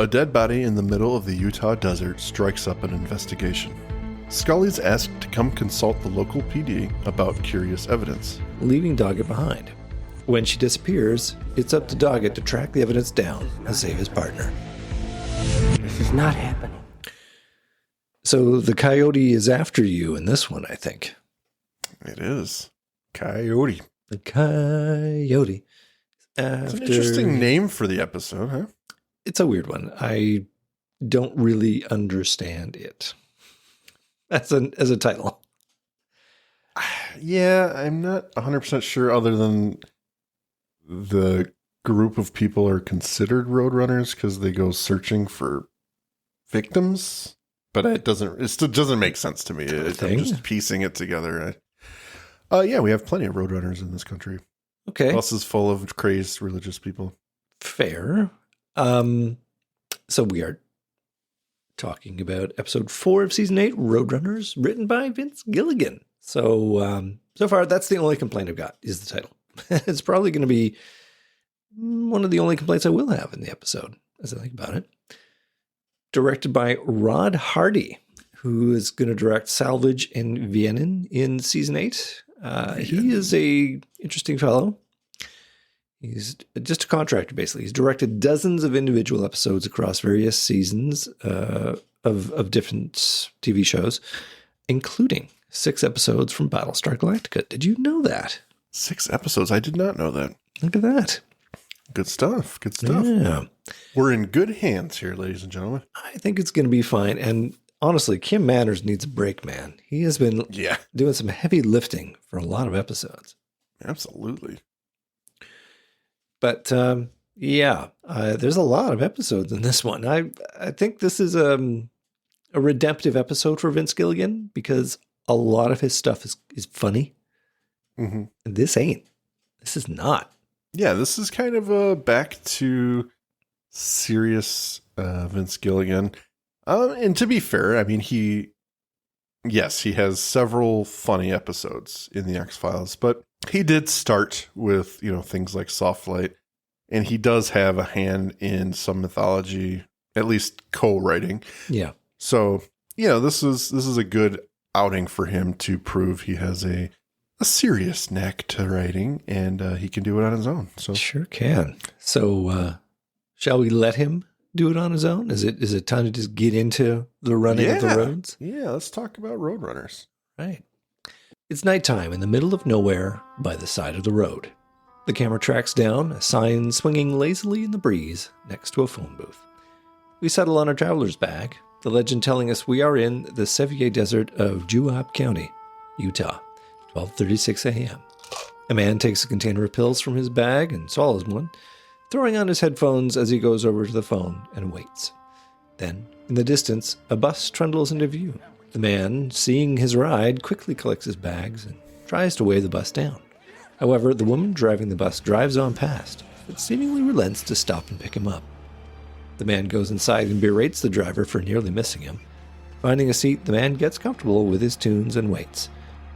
A dead body in the middle of the Utah desert strikes up an investigation. Scully's asked to come consult the local PD about curious evidence, leaving Doggett behind. When she disappears, it's up to Doggett to track the evidence down and save his partner. This is not happening. So the coyote is after you in this one, I think. It is. Coyote. The coyote. It's an interesting name for the episode, huh? It's a weird one. I don't really understand it as a title. Yeah, I'm not 100% sure other than the group of people are considered Roadrunners because they go searching for victims. But it still doesn't make sense to me. I'm just piecing it together. Yeah, we have plenty of Roadrunners in this country. Okay. Buses full of crazed religious people. Fair. So we are talking about episode 4 of season 8, Roadrunners, written by Vince Gilligan. So, so far, that's the only complaint I've got, is the title. It's probably going to be one of the only complaints I will have in the episode, as I think about it. Directed by Rod Hardy, who is going to direct Salvage and Vienna in season 8. He is a interesting fellow. He's just a contractor, basically. He's directed dozens of individual episodes across various seasons of different TV shows, including 6 episodes from Battlestar Galactica. Did you know that? 6 episodes? I did not know that. Look at that. Good stuff. Good stuff. Yeah. We're in good hands here, ladies and gentlemen. I think it's going to be fine. And honestly, Kim Manners needs a break, man. He has been doing some heavy lifting for a lot of episodes. Absolutely. But there's a lot of episodes in this one. I think this is a redemptive episode for Vince Gilligan because a lot of his stuff is funny. Mm-hmm. And this ain't. This is not. Yeah, this is kind of a back to serious Vince Gilligan. And to be fair, I mean, he has several funny episodes in the X-Files, but he did start with, things like Soft Light, and he does have a hand in some mythology, at least co-writing. Yeah. So, this is a good outing for him to prove he has a serious knack to writing, and he can do it on his own. So sure can. So, shall we let him do it on his own? Is it time to just get into the running of the roads? Yeah, let's talk about Roadrunners. Right. It's nighttime in the middle of nowhere by the side of the road. The camera tracks down a sign swinging lazily in the breeze next to a phone booth. We settle on our traveler's bag, the legend telling us we are in the Sevier Desert of Juab County, Utah, 12:36 a.m. A man takes a container of pills from his bag and swallows one, throwing on his headphones as he goes over to the phone and waits. Then, in the distance, a bus trundles into view. The man, seeing his ride, quickly collects his bags and tries to weigh the bus down. However, the woman driving the bus drives on past, but seemingly relents to stop and pick him up. The man goes inside and berates the driver for nearly missing him. Finding a seat, the man gets comfortable with his tunes and waits.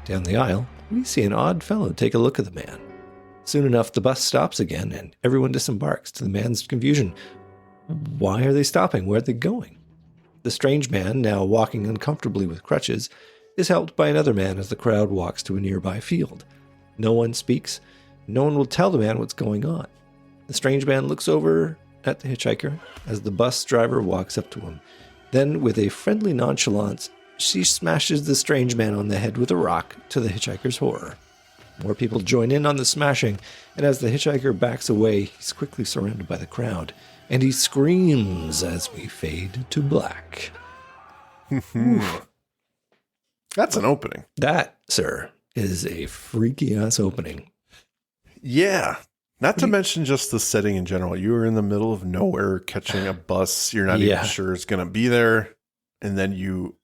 Down the aisle, we see an odd fellow take a look at the man. Soon enough, the bus stops again, and everyone disembarks, to the man's confusion. Why are they stopping? Where are they going? The strange man, now walking uncomfortably with crutches, is helped by another man as the crowd walks to a nearby field. No one speaks. No one will tell the man what's going on. The strange man looks over at the hitchhiker as the bus driver walks up to him. Then, with a friendly nonchalance, she smashes the strange man on the head with a rock, to the hitchhiker's horror. More people join in on the smashing, and as the hitchhiker backs away, he's quickly surrounded by the crowd, and he screams as we fade to black. That's an opening. That, sir, is a freaky-ass opening. Yeah. Not to mention just the setting in general. You are in the middle of nowhere catching a bus. You're not even sure it's going to be there. And then you,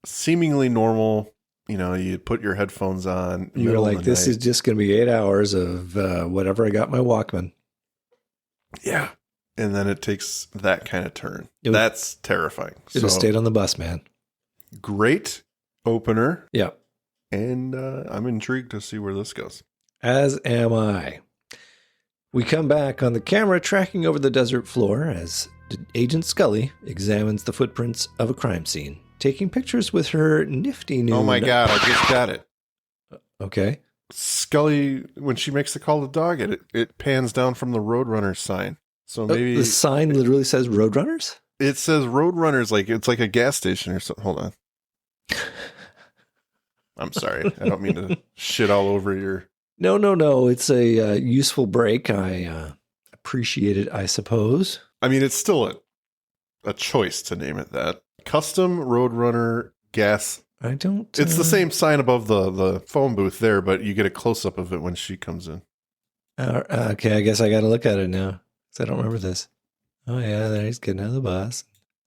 seemingly normal, you put your headphones on. You're like, this is just going to be 8 hours of whatever I got in my Walkman. Yeah. And then it takes that kind of turn. That's terrifying. Should have stayed on the bus, man. Great opener. Yeah. And I'm intrigued to see where this goes. As am I. We come back on the camera tracking over the desert floor as Agent Scully examines the footprints of a crime scene, taking pictures with her nifty new... Oh my God, I just got it. Okay. Scully, when she makes the call to dog, it pans down from the Roadrunners sign. So maybe... the sign literally says Roadrunners? It says Roadrunners, like it's like a gas station or something. Hold on. I'm sorry. I don't mean to shit all over your... No. It's a useful break. I appreciate it, I suppose. I mean, it's still a choice to name it that. Custom Roadrunner gas. I don't... It's the same sign above the phone booth there, but you get a close-up of it when she comes in. Okay, I guess I got to look at it now, because I don't remember this. Oh, yeah, there he's getting out of the bus.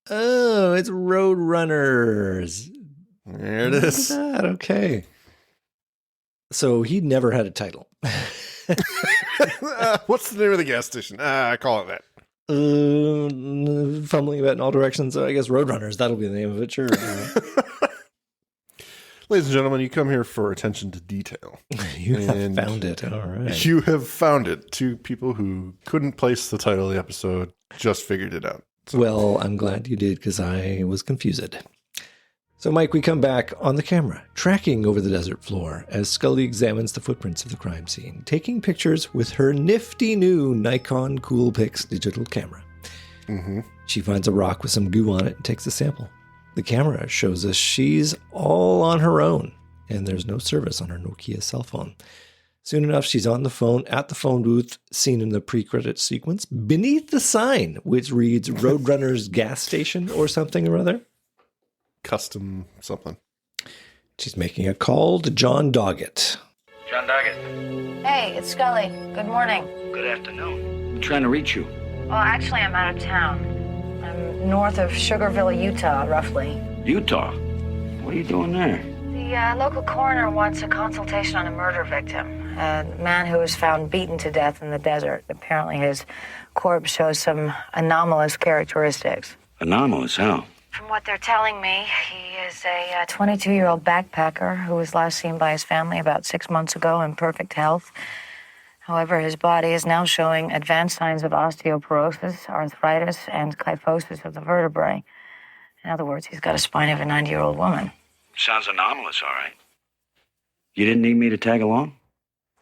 Oh, it's Roadrunners. There it is. Okay. So he never had a title. What's the name of the gas station? I call it that. Fumbling about in all directions. I guess Roadrunners. That'll be the name of it. Sure. Ladies and gentlemen, you come here for attention to detail. You have found it. All right. You have found it. Two people who couldn't place the title of the episode just figured it out. So. Well, I'm glad you did because I was confused. So, Mike, we come back on the camera, tracking over the desert floor as Scully examines the footprints of the crime scene, taking pictures with her nifty new Nikon Coolpix digital camera. Mm-hmm. She finds a rock with some goo on it and takes a sample. The camera shows us she's all on her own, and there's no service on her Nokia cell phone. Soon enough, she's on the phone at the phone booth, seen in the pre-credit sequence, beneath the sign, which reads Roadrunners gas station or something or other. Custom something. She's making a call to John Doggett. John Doggett. Hey, it's Scully. Good morning. Good afternoon. I'm trying to reach you. Well, actually, I'm out of town. I'm north of Sugarville, Utah, roughly. Utah? What are you doing there? The local coroner wants a consultation on a murder victim, a man who was found beaten to death in the desert. Apparently, his corpse shows some anomalous characteristics. Anomalous? How? From what they're telling me, he is a 22-year-old backpacker who was last seen by his family about 6 months ago in perfect health. However, his body is now showing advanced signs of osteoporosis, arthritis, and kyphosis of the vertebrae. In other words, he's got a spine of a 90-year-old woman. Sounds anomalous, all right. You didn't need me to tag along?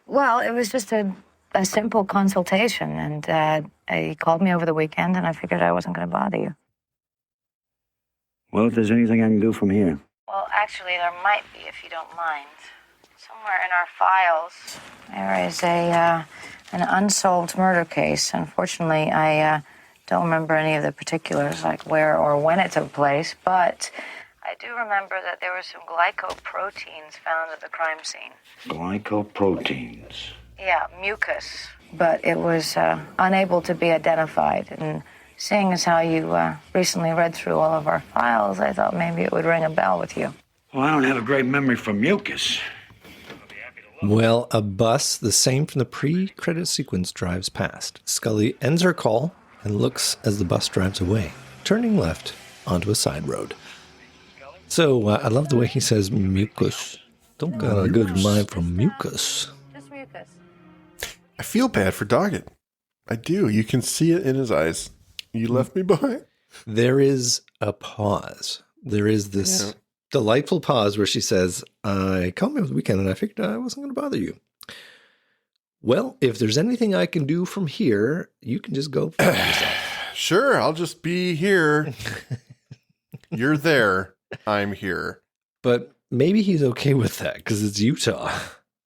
Well, it was just a simple consultation, and he called me over the weekend, and I figured I wasn't going to bother you. Well, if there's anything I can do from here. Well, actually, there might be, if you don't mind. Somewhere in our files, there is an unsolved murder case. Unfortunately, I don't remember any of the particulars, like where or when it took place, but I do remember that there were some glycoproteins found at the crime scene. Glycoproteins? Yeah, mucus, but it was unable to be identified. And seeing as how you recently read through all of our files, I thought maybe it would ring a bell with you. Well, I don't have a great memory for mucus. Well, a bus, the same from the pre-credit sequence, drives past. Scully ends her call and looks as the bus drives away, turning left onto a side road. So, I love the way he says mucus. Don't got a good mind for mucus. Just mucus. I feel bad for Doggett. I do. You can see it in his eyes. You left me behind. There is a pause. There is this delightful pause where she says, I called me over the weekend and I figured I wasn't going to bother you. Well, if there's anything I can do from here, you can just go find yourself. Sure, I'll just be here. You're there. I'm here. But maybe he's okay with that because it's Utah.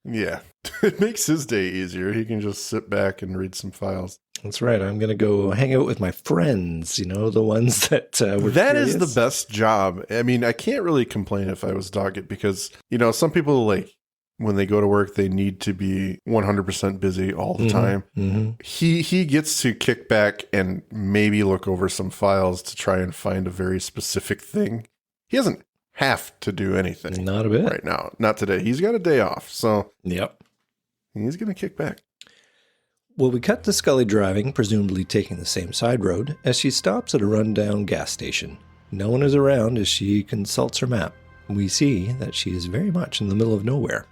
Yeah. It makes his day easier. He can just sit back and read some files. That's right. I'm going to go hang out with my friends, the ones that were That curious. is the best job. I mean, I can't really complain if I was Doggett because, some people, like, when they go to work, they need to be 100% busy all the time. Mm-hmm. He gets to kick back and maybe look over some files to try and find a very specific thing. He doesn't have to do anything. Not a bit. Right now. Not today. He's got a day off, so Yep. He's going to kick back. Well, we cut to Scully driving, presumably taking the same side road, as she stops at a rundown gas station. No one is around as she consults her map. We see that she is very much in the middle of nowhere.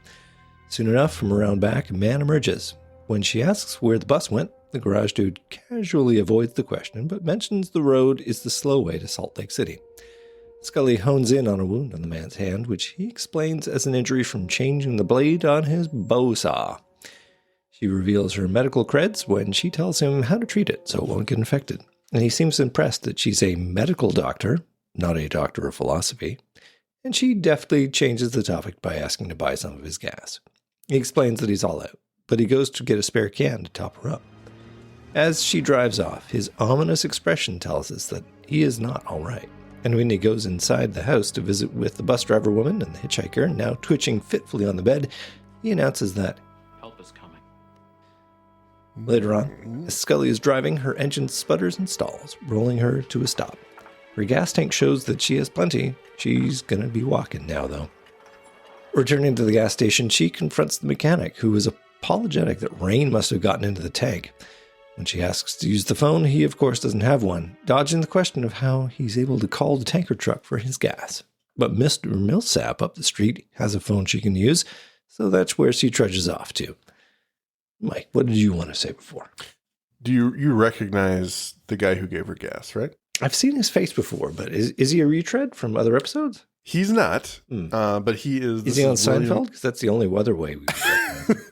Soon enough, from around back, a man emerges. When she asks where the bus went, The garage dude casually avoids the question, but mentions the road is the slow way to Salt Lake City. Scully hones in on a wound on the man's hand, which he explains as an injury from changing the blade on his bow saw. She reveals her medical creds when she tells him how to treat it so it won't get infected, and he seems impressed that she's a medical doctor, not a doctor of philosophy, and she deftly changes the topic by asking to buy some of his gas. He explains that he's all out, but he goes to get a spare can to top her up. As she drives off, his ominous expression tells us that he is not all right. And when he goes inside the house to visit with the bus driver woman and the hitchhiker, now twitching fitfully on the bed, he announces that Help is coming. later on, as Scully is driving, her engine sputters and stalls, rolling her to a stop. Her gas tank shows that she has plenty. She's going to be walking now, though. Returning to the gas station, she confronts the mechanic, who is apologetic that rain must have gotten into the tank. When she asks to use the phone, he of course doesn't have one, dodging the question of how he's able to call the tanker truck for his gas. But Mr. Millsap up the street has a phone she can use, so that's where she trudges off to. Mike, what did you want to say before? Do you recognize the guy who gave her gas, right? I've seen his face before, but is he a retread from other episodes? He's not, but he is. Is he on Seinfeld? Because that's the only other way we can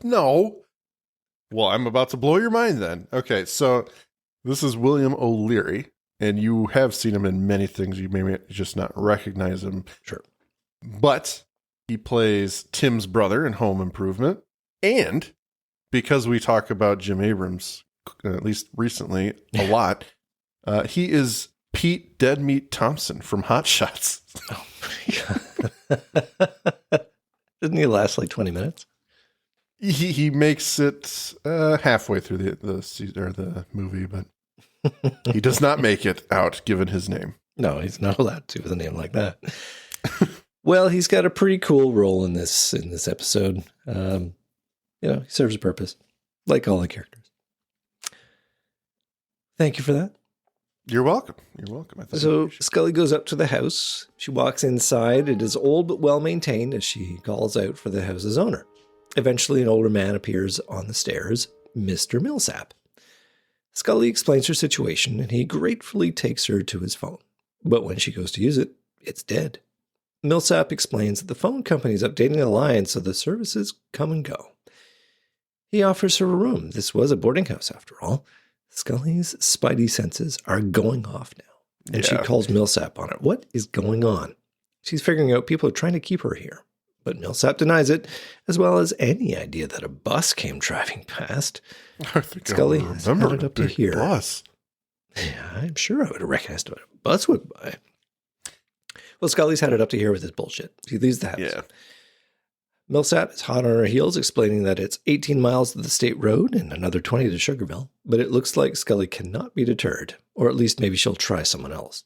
No. Well, I'm about to blow your mind then. Okay, so this is William O'Leary, and you have seen him in many things. You may just not recognize him. Sure. But he plays Tim's brother in Home Improvement. And because we talk about Jim Abrams, at least recently, a lot, he is Pete Dead Meat Thompson from Hot Shots. Oh, my God. Didn't he last like 20 minutes? He makes it halfway through the movie, but he does not make it out given his name. No, he's not allowed to with a name like that. Well, he's got a pretty cool role in this episode. He serves a purpose, like all the characters. Thank you for that. You're welcome. You're welcome. So Scully goes up to the house. She walks inside. It is old but well maintained as she calls out for the house's owner. Eventually, an older man appears on the stairs, Mr. Millsap. Scully explains her situation, and he gratefully takes her to his phone. But when she goes to use it, it's dead. Millsap explains that the phone company is updating the line so the services come and go. He offers her a room. This was a boarding house, after all. Scully's spidey senses are going off now, and she calls Millsap on it. What is going on? She's figuring out people are trying to keep her here. But Millsap denies it, as well as any idea that a bus came driving past. Scully has headed up to here. Bus. Yeah, I'm sure I would have recognized what a bus would by. Well, Scully's headed up to here with his bullshit. He leaves the house. Yeah. Millsap is hot on her heels, explaining that it's 18 miles to the state road and another 20 to Sugarville. But it looks like Scully cannot be deterred, or at least maybe she'll try someone else.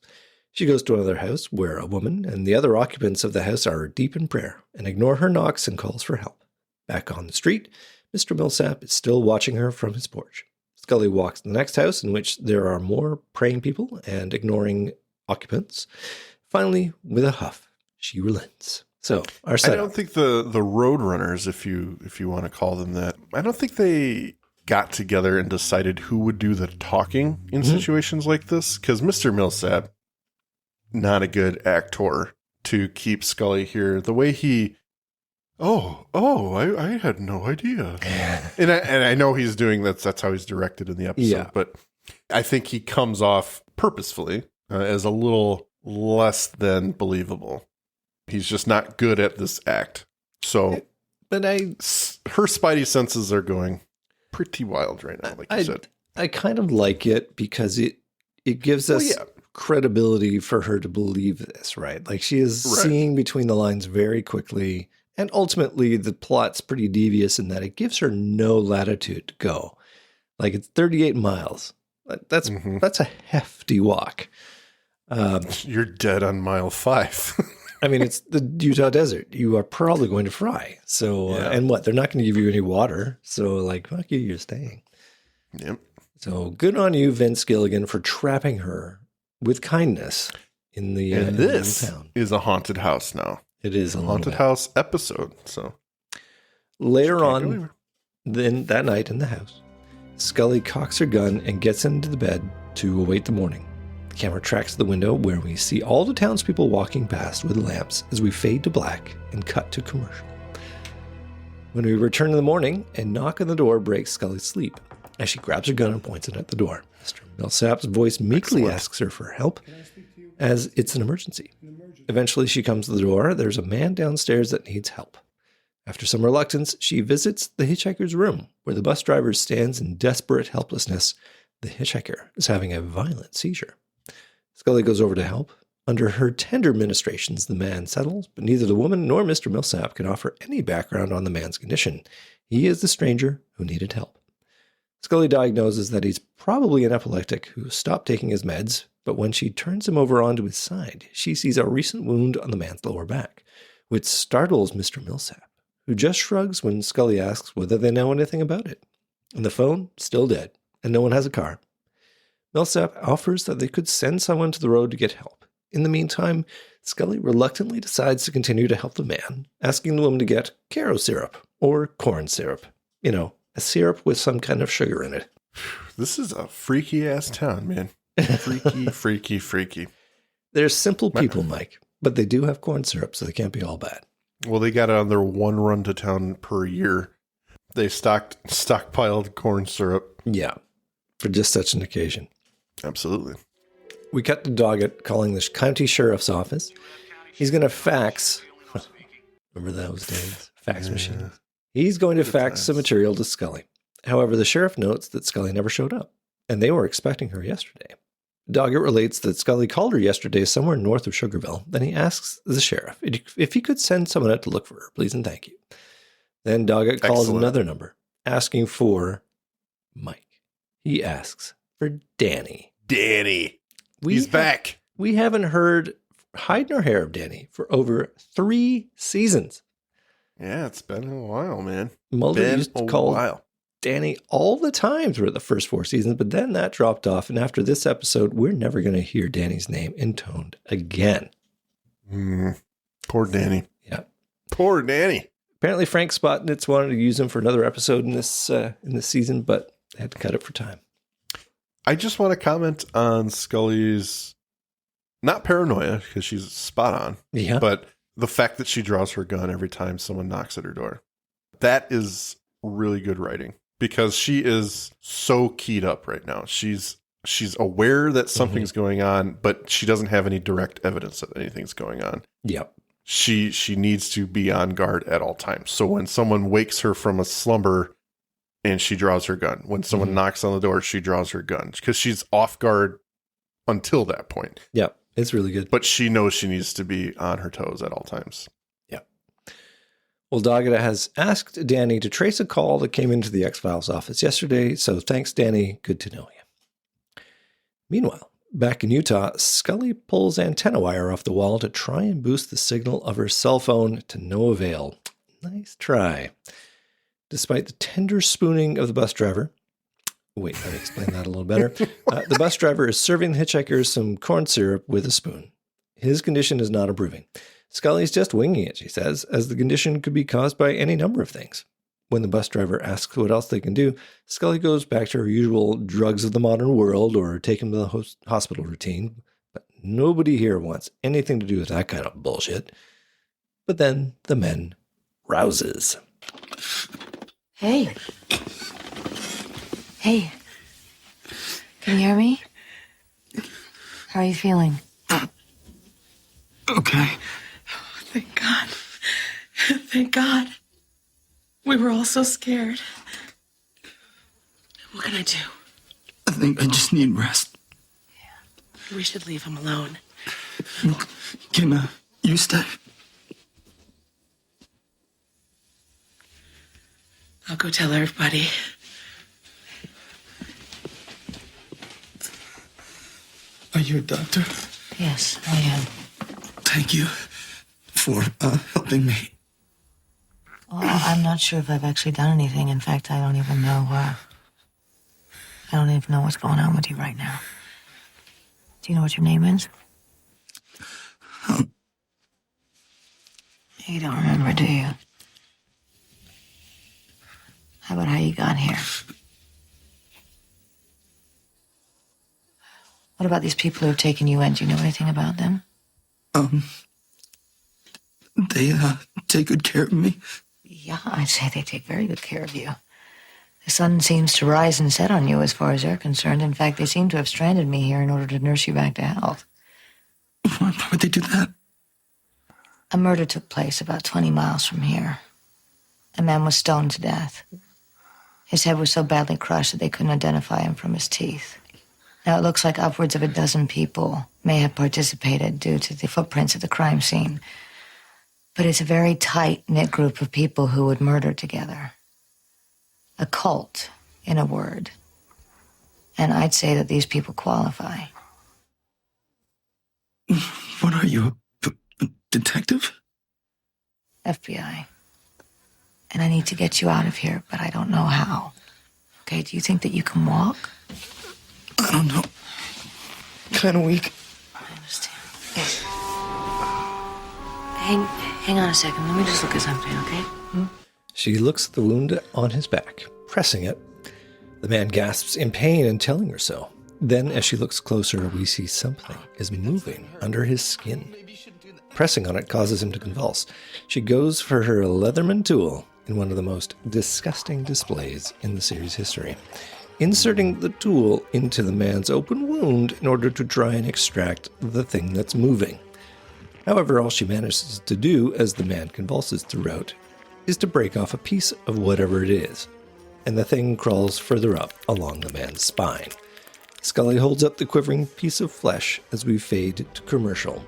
She goes to another house where a woman and the other occupants of the house are deep in prayer and ignore her knocks and calls for help. Back on the street, Mr. Millsap is still watching her from his porch. Scully walks to the next house in which there are more praying people and ignoring occupants. Finally, with a huff, she relents. So, our setup. I don't think the Roadrunners, if you want to call them that, I don't think they got together and decided who would do the talking in situations like this, because Mr. Millsap, not a good actor to keep Scully here. The way he, I had no idea. and I know he's doing that's how he's directed in the episode, but I think he comes off purposefully as a little less than believable. He's just not good at this act. So, but her spidey senses are going pretty wild right now, like you said. I kind of like it because it gives us credibility for her to believe this, right? Like she is seeing between the lines very quickly, and ultimately the plot's pretty devious in that it gives her no latitude to go. Like it's 38 miles. That's a hefty walk. You're dead on mile 5. I mean, it's the Utah desert. You are probably going to fry. So, and what? They're not going to give you any water. So, like, fuck you, you're staying. Yep. So, good on you, Vince Gilligan, for trapping her with kindness in the and this town. Is a haunted house now. It is a haunted house episode. So later on, then that night in the house, Scully cocks her gun and gets into the bed to await the morning. The camera tracks the window where we see all the townspeople walking past with lamps as we fade to black and cut to commercial. When we return in the morning, a knock on the door breaks Scully's sleep as she grabs her gun and points it at the door. Mr. Millsap's voice meekly asks her for help as it's an emergency. Eventually, she comes to the door. There's a man downstairs that needs help. After some reluctance, she visits the hitchhiker's room, where the bus driver stands in desperate helplessness. The hitchhiker is having a violent seizure. Scully goes over to help. Under her tender ministrations, the man settles, but neither the woman nor Mr. Millsap can offer any background on the man's condition. He is the stranger who needed help. Scully diagnoses that he's probably an epileptic who stopped taking his meds, but when she turns him over onto his side, she sees a recent wound on the man's lower back, which startles Mr. Millsap, who just shrugs when Scully asks whether they know anything about it. And the phone, still dead, and no one has a car. Millsap offers that they could send someone to the road to get help. In the meantime, Scully reluctantly decides to continue to help the man, asking the woman to get Caro syrup, or corn syrup. You know, a syrup with some kind of sugar in it. This is a freaky-ass town, man. Freaky, freaky, freaky. They're simple people, Mike, but they do have corn syrup, so they can't be all bad. Well, they got it on their one run to town per year. They stockpiled corn syrup. Yeah, for just such an occasion. Absolutely. We cut to Doggett calling the county sheriff's office. He's going to fax. Remember those days? Fax machines. He's going to fax some material to Scully. However, the sheriff notes that Scully never showed up, and they were expecting her yesterday. Doggett relates that Scully called her yesterday somewhere north of Sugarville. Then he asks the sheriff if he could send someone out to look for her, please and thank you. Then Doggett calls another number, asking for Mike. He asks for Danny. Danny. He's back. We haven't heard hide nor hair of Danny for over 3 seasons. Yeah, it's been a while, man. Mulder used to call Danny all the time through the first 4 seasons, but then that dropped off. And after this episode, we're never going to hear Danny's name intoned again. Poor Danny. Yeah. Poor Danny. Apparently Frank Spotnitz wanted to use him for another episode in this season, but they had to cut it for time. I just want to comment on Scully's, not paranoia, because she's spot on, but the fact that she draws her gun every time someone knocks at her door. That is really good writing, because she is so keyed up right now. She's aware that something's going on, but she doesn't have any direct evidence that anything's going on. Yep. She needs to be on guard at all times. So when someone wakes her from a slumber and she draws her gun, when someone knocks on the door, she draws her gun, because she's off guard until that point. Yep. It's really good. But she knows she needs to be on her toes at all times. Yeah. Well, Doggett has asked Danny to trace a call that came into the X-Files office yesterday. So thanks, Danny. Good to know you. Meanwhile, back in Utah, Scully pulls antenna wire off the wall to try and boost the signal of her cell phone to no avail. Nice try. Despite the tender spooning of the bus driver. Wait, let me explain that a little better. The bus driver is serving the hitchhikers some corn syrup with a spoon. His condition is not improving. Scully's just winging it, she says, as the condition could be caused by any number of things. When the bus driver asks what else they can do, Scully goes back to her usual drugs of the modern world or take him to the hospital routine. But nobody here wants anything to do with that kind of bullshit. But then the men rouses. Hey. Hey. Can you hear me? How are you feeling? Okay. Thank God. Thank God. We were all so scared. What can I do? I think I just need rest. Yeah. We should leave him alone. Can you stay? I'll go tell everybody. Are you a doctor? Yes, I am. Thank you for helping me. Well, I'm not sure if I've actually done anything. In fact, I don't even know what's going on with you right now. Do you know what your name is? You don't remember, do you? How about how you got here? What about these people who have taken you in? Do you know anything about them? They take good care of me. Yeah, I'd say they take very good care of you. The sun seems to rise and set on you as far as they're concerned. In fact, they seem to have stranded me here in order to nurse you back to health. Why would they do that? A murder took place about 20 miles from here. A man was stoned to death. His head was so badly crushed that they couldn't identify him from his teeth. Now, it looks like upwards of a dozen people may have participated due to the footprints at the crime scene. But it's a very tight-knit group of people who would murder together. A cult, in a word. And I'd say that these people qualify. What are you, a detective? FBI. And I need to get you out of here, but I don't know how. Okay, do you think that you can walk? I don't know. Kind of weak. I understand. Hang on a second. Let me just look at something, okay? She looks at the wound on his back, pressing it. The man gasps in pain and telling her so. Then, as she looks closer, we see something is moving under his skin. Pressing on it causes him to convulse. She goes for her Leatherman tool in one of the most disgusting displays in the series' history, inserting the tool into the man's open wound in order to try and extract the thing that's moving. However, all she manages to do as the man convulses throughout is to break off a piece of whatever it is, and the thing crawls further up along the man's spine. Scully holds up the quivering piece of flesh as we fade to commercial.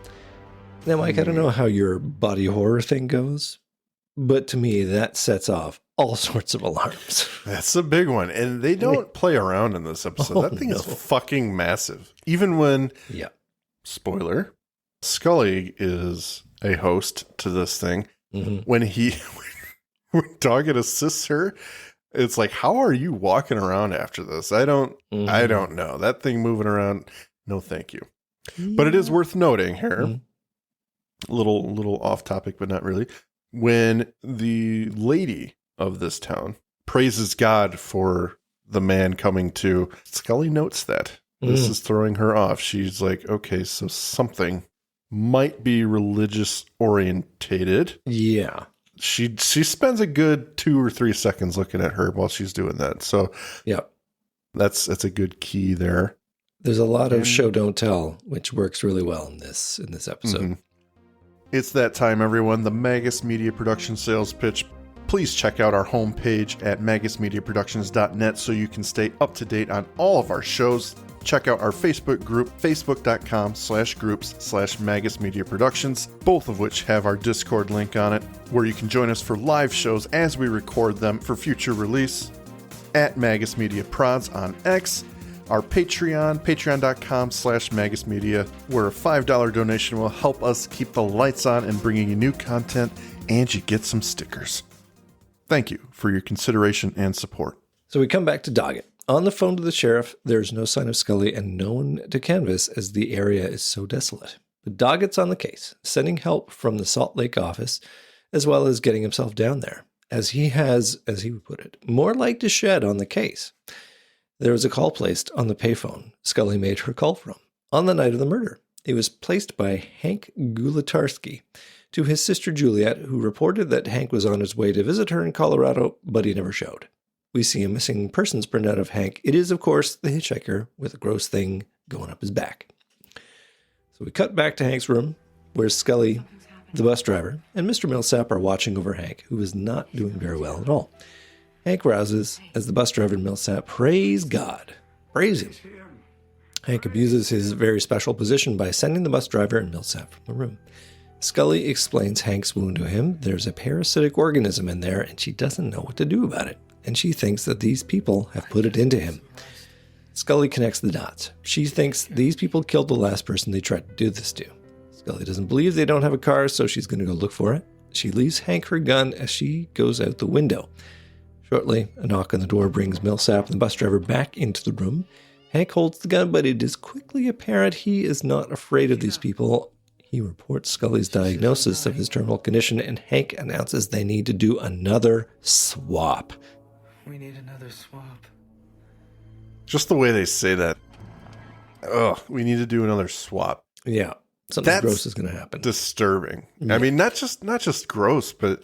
Now, Mike, I don't know how your body horror thing goes, but to me, that sets off all sorts of alarms. That's a big one. And they don't play around in this episode. That thing is fucking massive. Even when, spoiler, Scully is a host to this thing. When Doggett assists her, it's like, how are you walking around after this? I don't know. That thing moving around, no thank you. But it is worth noting here, little off topic, but not really. When the lady of this town praises God for the man coming to, Scully notes that. This is throwing her off. She's like, okay, so something might be religious orientated. Yeah. She spends a good 2 or 3 seconds looking at her while she's doing that. So that's a good key there. There's a lot of show don't tell, which works really well in this episode. It's that time, everyone. The Magus Media Production sales pitch. Please check out our homepage at magusmediaproductions.net so you can stay up to date on all of our shows. Check out our Facebook group, facebook.com/groups/Magus Media Productions, both of which have our Discord link on it, where you can join us for live shows as we record them for future release. At Magus Media Prods on X, our Patreon, patreon.com/Magus Media, where a $5 donation will help us keep the lights on and bringing you new content, and you get some stickers. Thank you for your consideration and support. So we come back to Doggett. On the phone to the sheriff, there's no sign of Scully and no one to canvass as the area is so desolate. But Doggett's on the case, sending help from the Salt Lake office, as well as getting himself down there, as he has, as he would put it, more light to shed on the case. There was a call placed on the payphone Scully made her call from on the night of the murder. It was placed by Hank Gulatarski to his sister Juliet, who reported that Hank was on his way to visit her in Colorado, but he never showed. We see a missing persons printout of Hank. It is, of course, the hitchhiker with a gross thing going up his back. So we cut back to Hank's room, where Scully, the bus driver, and Mr. Millsap are watching over Hank, who is not doing very well at all. Hank rouses as the bus driver and Millsap praise God. Praise him. Hank abuses his very special position by sending the bus driver and Millsap from the room. Scully explains Hank's wound to him. There's a parasitic organism in there, and she doesn't know what to do about it. And she thinks that these people have put it into him. Scully connects the dots. She thinks these people killed the last person they tried to do this to. Scully doesn't believe they don't have a car, so she's going to go look for it. She leaves Hank her gun as she goes out the window. Shortly, a knock on the door brings Millsap and the bus driver back into the room. Hank holds the gun, but it is quickly apparent he is not afraid of these people. He reports Scully's diagnosis of his terminal condition, and Hank announces they need to do another swap. We need another swap. Just the way they say that. we need to do another swap. Yeah. Something That's gross is going to happen. Disturbing. Yeah. I mean, not just gross, but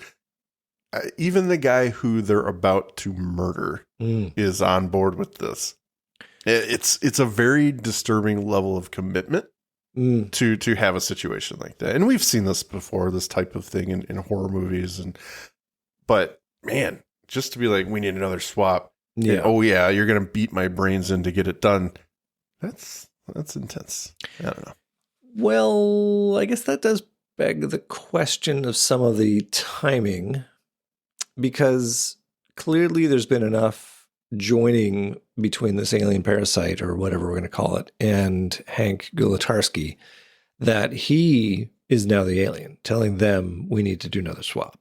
even the guy who they're about to murder is on board with this. It's a very disturbing level of commitment to have a situation like that. And we've seen this before, this type of thing in horror movies. But man, just to be like, we need another swap. Yeah. And, oh yeah, you're going to beat my brains in to get it done. That's intense. I don't know. Well, I guess that does beg the question of some of the timing, because clearly there's been enough joining between this alien parasite, or whatever we're going to call it, and Hank Gulatarski, that he is now the alien, telling them we need to do another swap.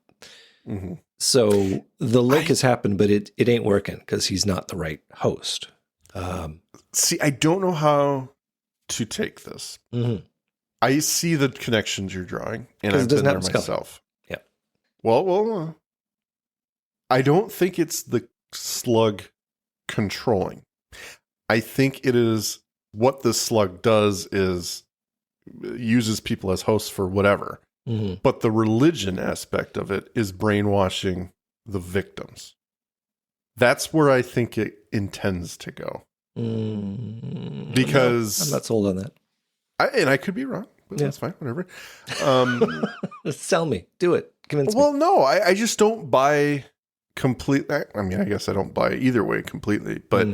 Mm-hmm. So the link has happened, but it ain't working because he's not the right host. See, I don't know how to take this. Mm-hmm. I see the connections you're drawing, and I've it doesn't been there happen to Scully. myself. Yeah. Well, I don't think it's the slug controlling. I think it is what the slug does is uses people as hosts for whatever. Mm-hmm. But the religion aspect of it is brainwashing the victims. That's where I think it intends to go. Because I'm not sold on that. I could be wrong, but that's fine, whatever. Sell me. Do it. Convince me. Well, no, I just don't buy completely. I mean, I guess I don't buy either way completely, but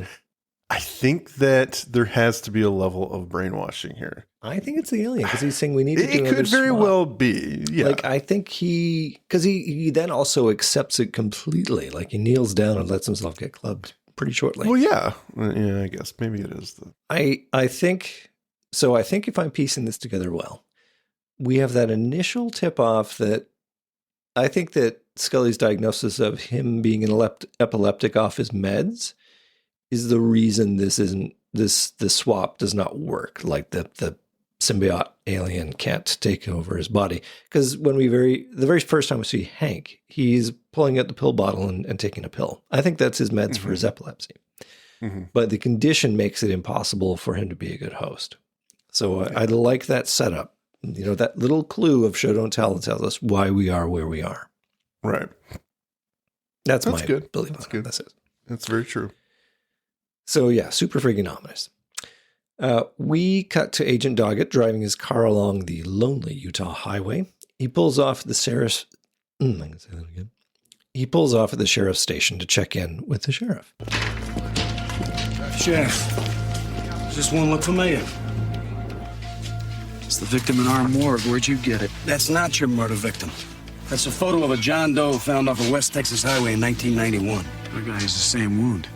I think that there has to be a level of brainwashing here. I think it's the alien because he's saying we need to do It another could very swap. well be. Yeah. Like, I think because he then also accepts it completely. Like, he kneels down and lets himself get clubbed pretty shortly. Well, yeah. Yeah, I guess maybe it is. I think, so I think if I'm piecing this together well, we have that initial tip-off that I think that Scully's diagnosis of him being an epileptic off his meds is the reason this swap does not work. Like the symbiote alien can't take over his body. Because when the very first time we see Hank, he's pulling out the pill bottle and taking a pill. I think that's his meds for his epilepsy. Mm-hmm. But the condition makes it impossible for him to be a good host. So I like that setup. You know, that little clue of show don't tell that tells us why we are where we are. Right. That's my good. belief. That's good. That's it. That's very true. So yeah, super freaking ominous. We cut to Agent Doggett driving his car along the lonely Utah highway. He pulls off at the sheriff's. I can say that again. He pulls off at the sheriff's station to check in with the sheriff. Sheriff, does this one look familiar? It's the victim in our morgue. Where'd you get it? That's not your murder victim. That's a photo of a John Doe found off a West Texas highway in 1991. The guy has the same wound.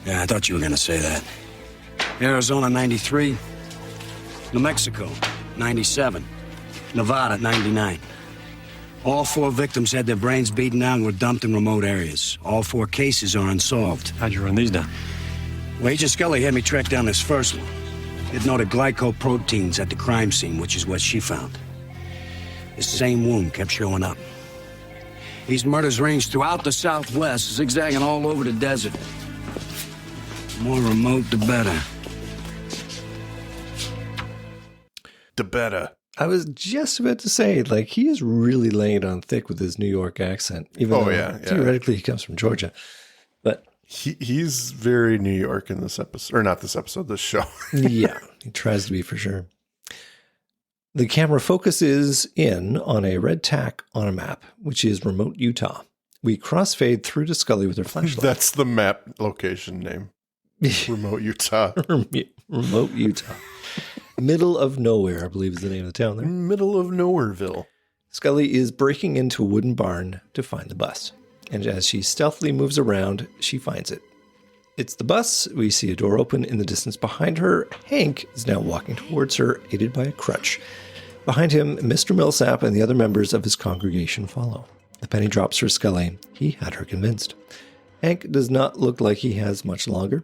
Yeah, I thought you were gonna say that. Arizona, 93. New Mexico, 97. Nevada, 99. All 4 victims had their brains beaten out and were dumped in remote areas. All 4 cases are unsolved. How'd you run these down? Well, Agent Scully had me track down this first one. It noted glycoproteins at the crime scene, which is what she found. The same wound kept showing up. These murders range throughout the Southwest, zigzagging all over the desert. The more remote, the better. The better. I was just about to say, like, he is really laying it on thick with his New York accent. Even though theoretically he comes from Georgia. But he's very New York in this episode, or not this episode, this show. yeah, he tries to be for sure. The camera focuses in on a red tack on a map, which is remote Utah. We crossfade through to Scully with her flashlight. That's the map location name. Remote Utah. Remote Utah. Middle of nowhere, I believe is the name of the town there. Middle of Nowhereville. Scully is breaking into a wooden barn to find the bus. And as she stealthily moves around, she finds it. It's the bus. We see a door open in the distance behind her. Hank is now walking towards her, aided by a crutch. Behind him, Mr. Millsap and the other members of his congregation follow. The penny drops for Scully. He had her convinced. Hank does not look like he has much longer.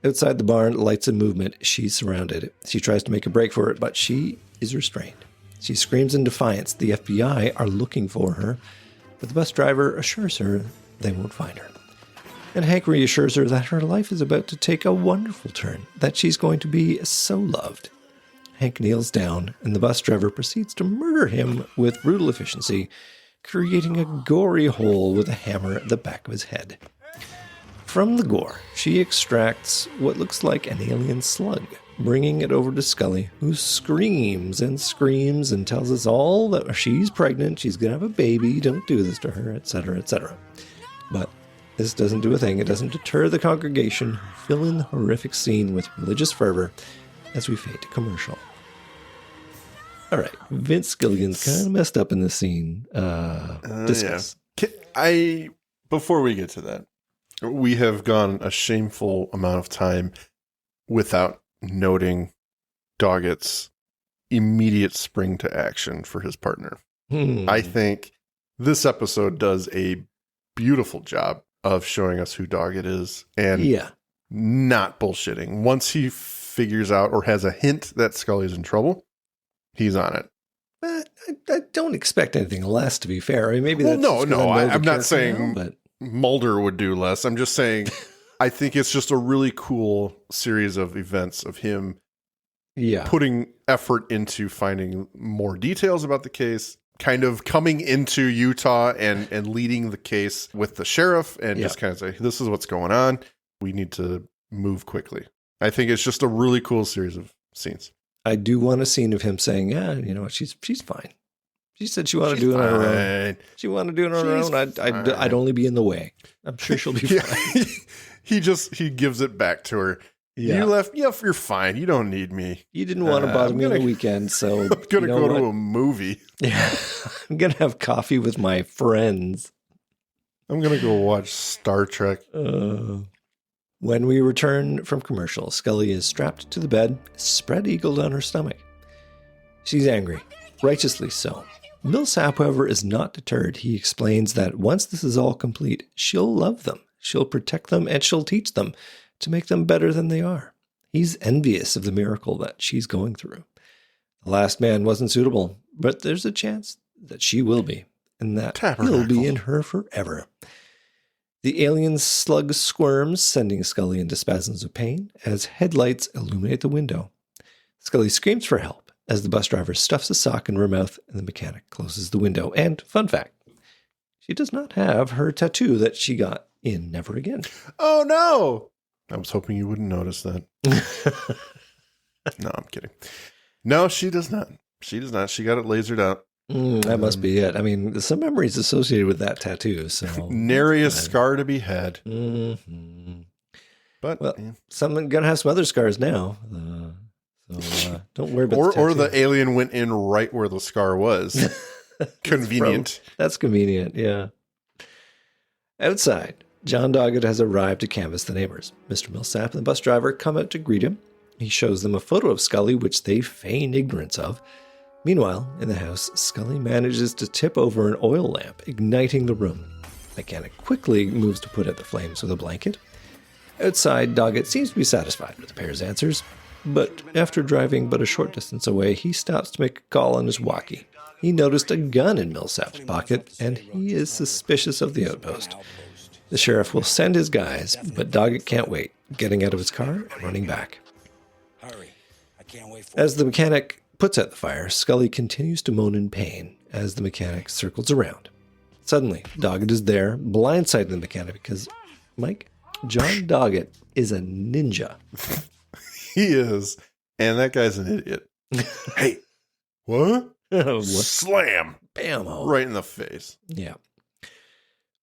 Outside the barn, lights and movement. She's surrounded. She tries to make a break for it, but she is restrained. She screams in defiance. The FBI are looking for her, but the bus driver assures her they won't find her. And Hank reassures her that her life is about to take a wonderful turn, that she's going to be so loved. Hank kneels down, and the bus driver proceeds to murder him with brutal efficiency, creating a gory hole with a hammer at the back of his head. From the gore, she extracts what looks like an alien slug, bringing it over to Scully, who screams and screams and tells us all that she's pregnant, she's going to have a baby, don't do this to her, etc., etc. But this doesn't do a thing. It doesn't deter the congregation, who fill in the horrific scene with religious fervor as we fade to commercial. All right, Vince Gilligan's kind of messed up in this scene. Discuss. Yeah. Before we get to that, we have gone a shameful amount of time without noting Doggett's immediate spring to action for his partner. I think this episode does a beautiful job of showing us who Doggett is and not bullshitting. Once he figures out or has a hint that Scully's in trouble, he's on it. I don't expect anything less, to be fair. I mean, maybe that's I'm not saying but Mulder would do less. I'm just saying I think it's just a really cool series of events of him putting effort into finding more details about the case, kind of coming into Utah and leading the case with the sheriff and just kind of say, this is what's going on. We need to move quickly. I think it's just a really cool series of scenes. I do want a scene of him saying, yeah, you know what, she's fine. She said she wanted to do it on her own. She wanted to do it on her own. I'd only be in the way. I'm sure she'll be fine. He gives it back to her. Yeah. You left. Yeah, you're fine. You don't need me. You didn't want to bother me on the weekend, so I'm gonna go to a movie. Yeah, I'm gonna have coffee with my friends. I'm gonna go watch Star Trek. When we return from commercial, Scully is strapped to the bed, spread-eagled on her stomach. She's angry, righteously so. Millsap, however, is not deterred. He explains that once this is all complete, she'll love them, she'll protect them, and she'll teach them to make them better than they are. He's envious of the miracle that she's going through. The last man wasn't suitable, but there's a chance that she will be, and that he'll be in her forever. The alien slug squirms, sending Scully into spasms of pain as headlights illuminate the window. Scully screams for help as the bus driver stuffs a sock in her mouth and the mechanic closes the window. And, fun fact, she does not have her tattoo that she got in Never Again. Oh, no! I was hoping you wouldn't notice that. No, I'm kidding. No, she does not. She does not. She got it lasered out. That must be it. I mean, there's some memories associated with that tattoo. So nary a scar to be had. Mm-hmm. But someone gonna have some other scars now. So don't worry about the or the alien went in right where the scar was. Convenient. That's convenient. Yeah. Outside, John Doggett has arrived to canvass the neighbors. Mr. Millsap and the bus driver come out to greet him. He shows them a photo of Scully, which they feign ignorance of. Meanwhile, in the house, Scully manages to tip over an oil lamp, igniting the room. The mechanic quickly moves to put out the flames with a blanket. Outside, Doggett seems to be satisfied with the pair's answers, but after driving but a short distance away, he stops to make a call on his walkie. He noticed a gun in Millsap's pocket, and he is suspicious of the outpost. The sheriff will send his guys, but Doggett can't wait, getting out of his car and running back. As the mechanic puts out the fire, Scully continues to moan in pain as the mechanic circles around. Suddenly, Doggett is there, blindsiding the mechanic because, Mike, John Doggett is a ninja. He is. And that guy's an idiot. Hey, what? Slam. Bam. Right in the face. Yeah.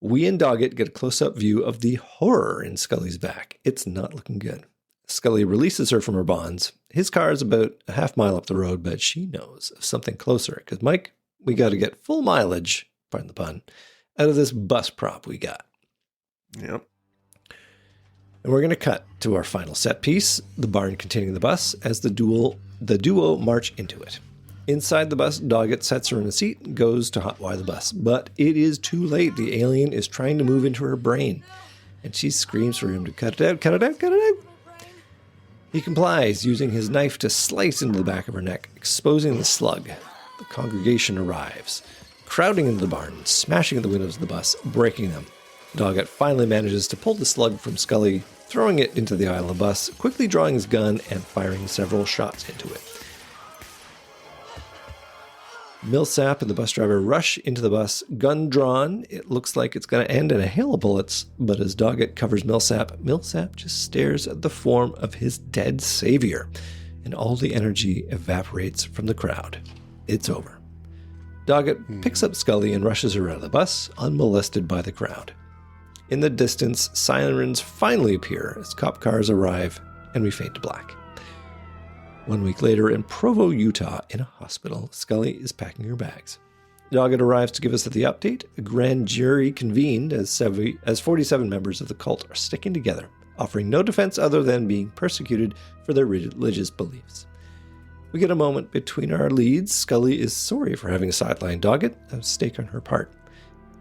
We and Doggett get a close-up view of the horror in Scully's back. It's not looking good. Scully releases her from her bonds. His car is about a half mile up the road, but she knows of something closer. Because, Mike, we got to get full mileage, pardon the pun, out of this bus prop we got. Yep. And we're going to cut to our final set piece, the barn containing the bus, as the duo march into it. Inside the bus, Doggett sets her in a seat and goes to hotwire the bus. But it is too late. The alien is trying to move into her brain. And she screams for him to cut it out, cut it out, cut it out. He complies, using his knife to slice into the back of her neck, exposing the slug. The congregation arrives, crowding into the barn, smashing at the windows of the bus, breaking them. Doggett finally manages to pull the slug from Scully, throwing it into the aisle of the bus, quickly drawing his gun and firing several shots into it. Millsap and the bus driver rush into the bus, gun drawn. It looks like it's going to end in a hail of bullets, but as Doggett covers Millsap, Millsap just stares at the form of his dead savior, and all the energy evaporates from the crowd. It's over. Doggett picks up Scully and rushes her out of the bus, unmolested by the crowd. In the distance, sirens finally appear as cop cars arrive, and we fade to black. 1 week later, in Provo, Utah, in a hospital, Scully is packing her bags. Doggett arrives to give us the update. A grand jury convened as 47 members of the cult are sticking together, offering no defense other than being persecuted for their religious beliefs. We get a moment between our leads. Scully is sorry for having sidelined Doggett, a mistake on her part.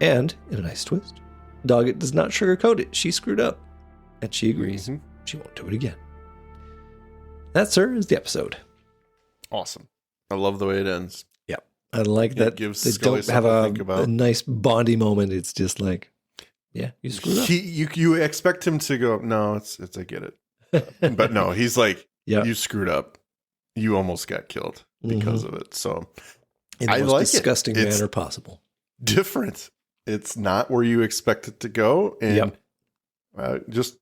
And, in a nice twist, Doggett does not sugarcoat it. She screwed up. And she agrees she won't do it again. That, sir, is the episode. Awesome. I love the way it ends. Yeah. I like that gives they Scully don't have something to think about. a nice Bondy moment. It's just like, yeah, you screwed up. You expect him to go, no, it's I get it. But no, he's like, you screwed up. You almost got killed because of it. So in the most disgusting manner possible. Different. It's not where you expect it to go. And just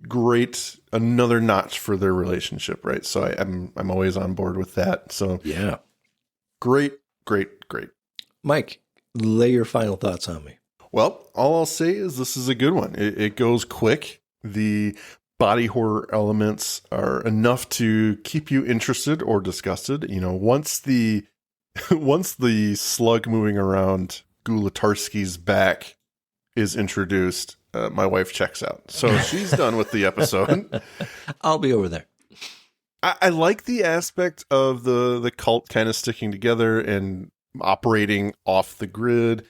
great, another notch for their relationship, right? So I'm always on board with that. So yeah, great. Mike, lay your final thoughts on me. Well, all I'll say is this is a good one. It goes quick. The body horror elements are enough to keep you interested or disgusted. You know, once the slug moving around Gulatarski's back is introduced, my wife checks out. So she's done with the episode. I'll be over there. I like the aspect of the cult kind of sticking together and operating off the grid.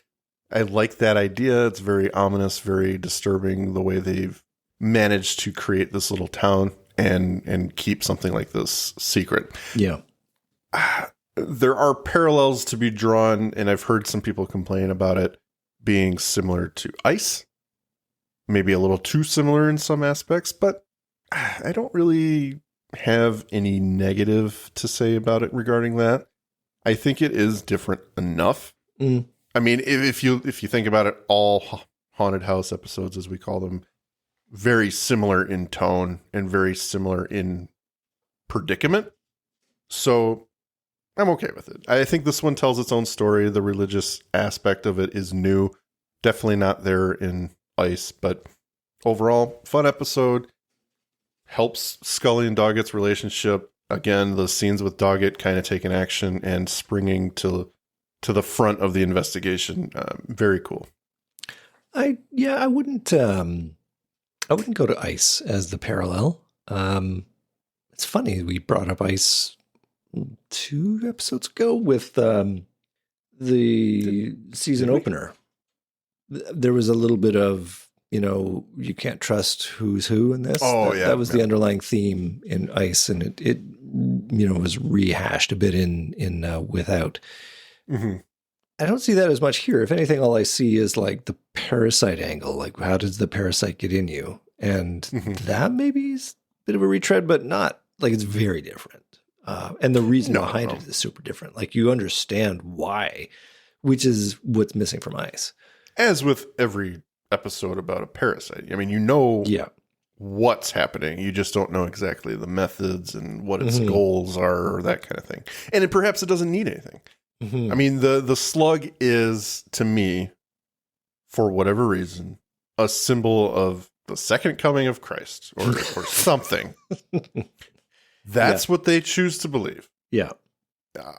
I like that idea. It's very ominous, very disturbing the way they've managed to create this little town and keep something like this secret. Yeah. There are parallels to be drawn, and I've heard some people complain about it being similar to Ice. Maybe a little too similar in some aspects, but I don't really have any negative to say about it regarding that. I think it is different enough. I mean, if you think about it, all haunted house episodes, as we call them, very similar in tone and very similar in predicament. So I'm okay with it. I think this one tells its own story. The religious aspect of it is new. Definitely not there in Ice, but overall, fun episode. Helps Scully and Doggett's relationship. Again, the scenes with Doggett kind of taking action and springing to the front of the investigation. Very cool. I wouldn't go to Ice as the parallel. It's funny we brought up Ice 2 episodes ago with the season opener. There was a little bit of, you can't trust who's who in this. That was the underlying theme in Ice, and it was rehashed a bit in Without. Mm-hmm. I don't see that as much here. If anything, all I see is like the parasite angle. Like, how does the parasite get in you? And that maybe is a bit of a retread, but not like it's very different. And the reason behind it is super different. Like, you understand why, which is what's missing from Ice. As with every episode about a parasite. I mean, what's happening. You just don't know exactly the methods and what its goals are or that kind of thing. And perhaps it doesn't need anything. I mean, the slug is, to me, for whatever reason, a symbol of the second coming of Christ or something. That's what they choose to believe. Yeah.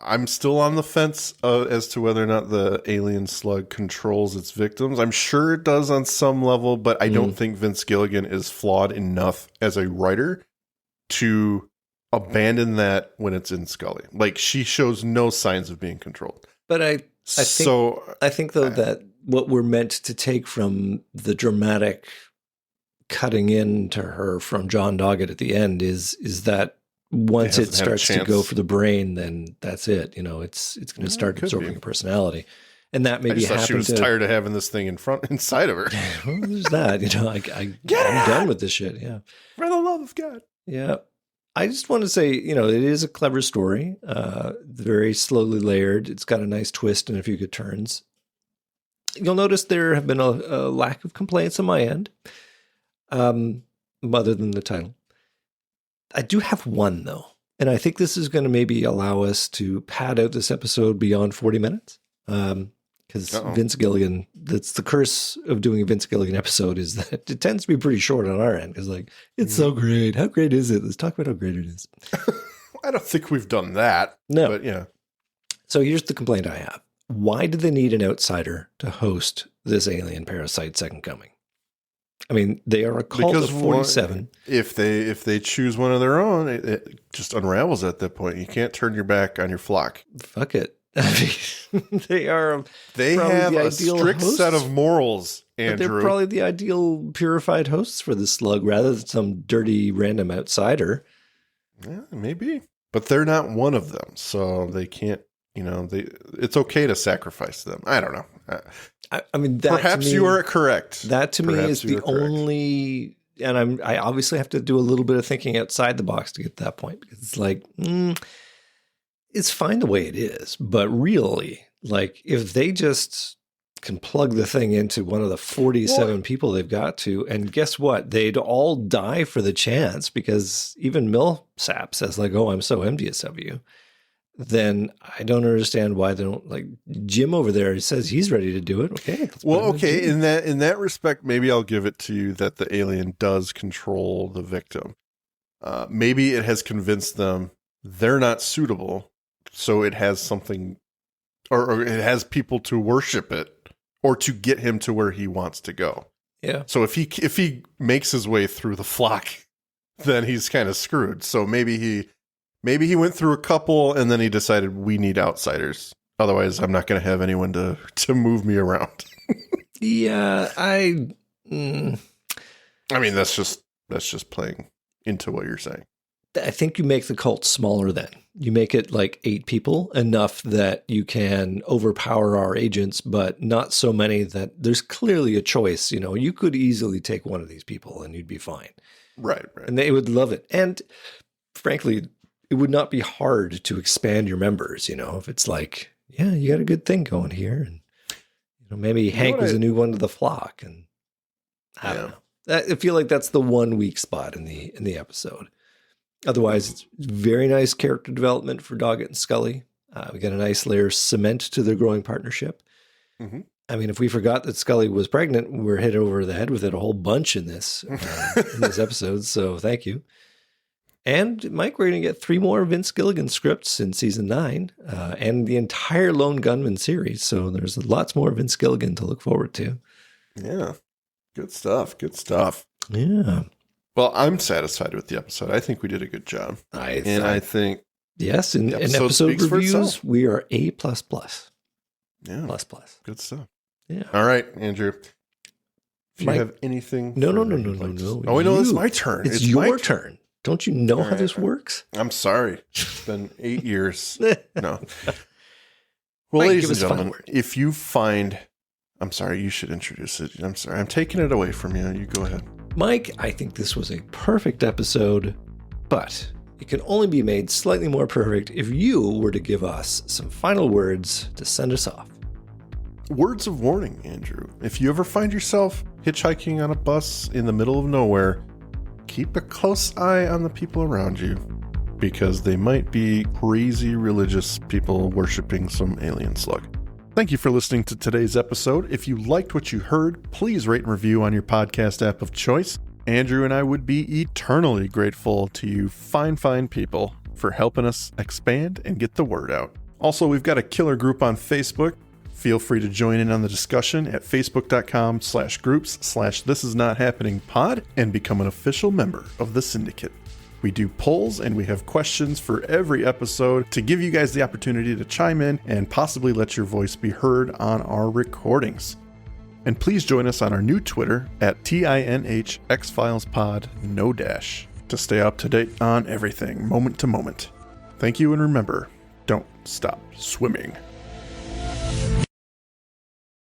I'm still on the fence as to whether or not the alien slug controls its victims. I'm sure it does on some level, but I don't think Vince Gilligan is flawed enough as a writer to abandon that when it's in Scully. Like, she shows no signs of being controlled. But I think though that what we're meant to take from the dramatic cutting into her from John Doggett at the end is that once it starts to go for the brain, then that's it. It's going to start absorbing a personality. And that I maybe just thought she happened was to... tired of having this thing inside of her. Well, there's that. I'm done with this shit. Yeah. For the love of God. Yeah. I just want to say, it is a clever story. Very slowly layered. It's got a nice twist and a few good turns. You'll notice there have been a lack of complaints on my end, other than the title. I do have one, though. And I think this is going to maybe allow us to pad out this episode beyond 40 minutes. Because Vince Gilligan, that's the curse of doing a Vince Gilligan episode, is that it tends to be pretty short on our end. Because it's so great. How great is it? Let's talk about how great it is. I don't think we've done that. No. But yeah. So here's the complaint I have. Why did they need an outsider to host this alien parasite second coming? I mean, they are a cult of 47. If they choose one of their own, it just unravels at that point. You can't turn your back on your flock. Fuck it. I mean, they have a strict set of morals, Andrew. They're probably the ideal purified hosts for the slug rather than some dirty random outsider. Yeah, maybe. But they're not one of them, so they can't, it's okay to sacrifice them. I don't know. I mean, perhaps you are correct. That to me is the only, and I obviously have to do a little bit of thinking outside the box to get to that point, because it's like, it's fine the way it is, but really, if they just can plug the thing into one of the 47 people they've got to, and guess what? They'd all die for the chance, because even Millsap says I'm so envious of you. Then I don't understand why they don't Jim over there. He says he's ready to do it. Okay. Okay. In that respect, maybe I'll give it to you that the alien does control the victim. Maybe it has convinced them they're not suitable, so it has something, or it has people to worship it, or to get him to where he wants to go. Yeah. So if he makes his way through the flock, then he's kind of screwed. So maybe he went through a couple and then he decided we need outsiders. Otherwise, I'm not going to have anyone to move me around. Yeah, I mean, that's just playing into what you're saying. I think you make the cult smaller then. You make it 8 people, enough that you can overpower our agents, but not so many that there's clearly a choice. You could easily take one of these people and you'd be fine. Right. And they would love it. And frankly, it would not be hard to expand your members, if it's you got a good thing going here. And, maybe Hank was a new one to the flock. And I don't know. I feel like that's the one weak spot in the episode. Otherwise, it's very nice character development for Doggett and Scully. We got a nice layer of cement to their growing partnership. Mm-hmm. I mean, if we forgot that Scully was pregnant, we're hit over the head with it a whole bunch in this episode. So thank you. And Mike, we're going to get 3 more Vince Gilligan scripts in season 9 and the entire Lone Gunman series. So there's lots more Vince Gilligan to look forward to. Yeah. Good stuff. Good stuff. Yeah. Well, I'm satisfied with the episode. I think we did a good job. I think yes, in episode reviews, we are A++. Yeah. Plus. Good stuff. Yeah. All right, Andrew. If Mike, you have anything. No. Oh, wait, no, it's my turn. It's your turn. Don't you know how this works? I'm sorry. It's been 8 years. No. Well, Mike, ladies and gentlemen, if you find... I'm sorry, you should introduce it. I'm sorry. I'm taking it away from you. You go ahead. Mike, I think this was a perfect episode, but it can only be made slightly more perfect if you were to give us some final words to send us off. Words of warning, Andrew. If you ever find yourself hitchhiking on a bus in the middle of nowhere, keep a close eye on the people around you, because they might be crazy religious people worshiping some alien slug. Thank you for listening to today's episode. If you liked what you heard, please rate and review on your podcast app of choice. Andrew and I would be eternally grateful to you fine people for helping us expand and get the word out. Also, we've got a killer group on Facebook. Feel free to join in on the discussion at facebook.com/groups/thisisnothappeningpod and become an official member of the syndicate. We do polls and we have questions for every episode to give you guys the opportunity to chime in and possibly let your voice be heard on our recordings. And please join us on our new Twitter at tinhxfilespod, no dash, to stay up to date on everything, moment to moment. Thank you, and remember, don't stop swimming.